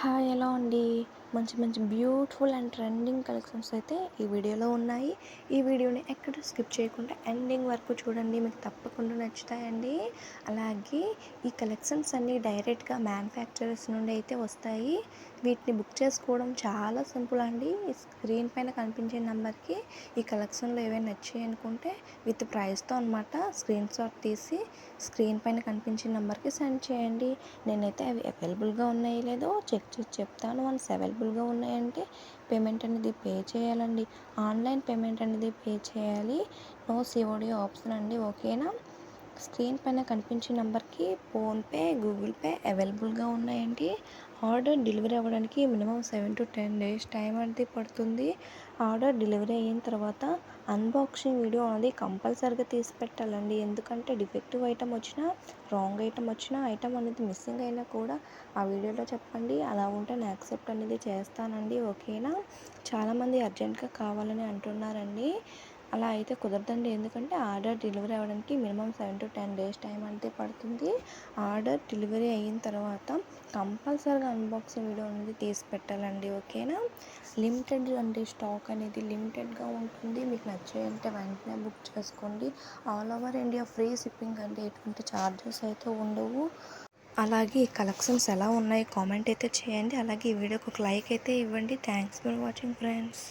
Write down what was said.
Hi ఎలా అండి. మంచి మంచి బ్యూటిఫుల్ అండ్ ట్రెండింగ్ కలెక్షన్స్ అయితే ఈ వీడియోలో ఉన్నాయి. ఈ వీడియోని ఎక్కడ స్కిప్ చేయకుండా ఎండింగ్ వరకు చూడండి, మీకు తప్పకుండా నచ్చుతాయండి. అలాగే ఈ కలెక్షన్స్ అన్నీ డైరెక్ట్గా మ్యానుఫ్యాక్చరర్స్ నుండి అయితే వస్తాయి. వీటిని బుక్ చేసుకోవడం చాలా సింపుల్ అండి. స్క్రీన్ పైన కనిపించే నెంబర్కి ఈ కలెక్షన్లో ఏవైనా నచ్చాయి అనుకుంటే విత్ ప్రైస్తో అనమాట స్క్రీన్ షాట్ తీసి స్క్రీన్ పైన కనిపించే నెంబర్కి సెండ్ చేయండి. నేనైతే అవి అవైలబుల్గా ఉన్నాయో లేదో చెక్ చేసి చెప్తాను. వన్స్ అవైలబుల్గా ఉన్నాయంటే పేమెంట్ అనేది పే చేయాలండి. ఆన్లైన్ పేమెంట్ అనేది పే చేయాలి. నో సిఓడి ఆప్షన్ అండి. ఓకేనా. స్క్రీన్ పైన కనిపించే నెంబర్కి ఫోన్పే, గూగుల్ పే అవైలబుల్గా ఉన్నాయండి. ఆర్డర్ డెలివరీ అవ్వడానికి మినిమం 7 to 10 days టైం అనేది పడుతుంది. ఆర్డర్ డెలివరీ అయిన తర్వాత అన్బాక్సింగ్ వీడియో అనేది కంపల్సరీగా తీసి పెట్టాలండి. ఎందుకంటే డిఫెక్టివ్ ఐటమ్ వచ్చినా, రాంగ్ ఐటమ్ వచ్చినా, ఐటమ్ అనేది మిస్సింగ్ అయినా కూడా ఆ వీడియోలో చెప్పండి. అలా ఉంటే నేను యాక్సెప్ట్ అనేది చేస్తానండి. ఓకేనా. చాలామంది అర్జెంట్గా కావాలని అంటున్నారండి. అలా అయితే కుదరదండి. ఎందుకంటే ఆర్డర్ డెలివరీ అవ్వడానికి మినిమం 7 to 10 days టైం అయితే పడుతుంది. ఆర్డర్ డెలివరీ అయిన తర్వాత కంపల్సరీగా అన్బాక్సింగ్ వీడియో అనేది తీసి పెట్టాలండి. ఓకేనా. లిమిటెడ్ అండి, స్టాక్ అనేది లిమిటెడ్గా ఉంటుంది. మీకు నచ్చాయంటే వెంటనే బుక్ చేసుకోండి. All over India free shipping అండి. ఎటువంటి ఛార్జెస్ అయితే ఉండవు. అలాగే ఈ కలెక్షన్స్ ఎలా ఉన్నాయి కామెంట్ అయితే చేయండి. అలాగే ఈ వీడియోకి ఒక లైక్ అయితే ఇవ్వండి. Thanks for watching friends.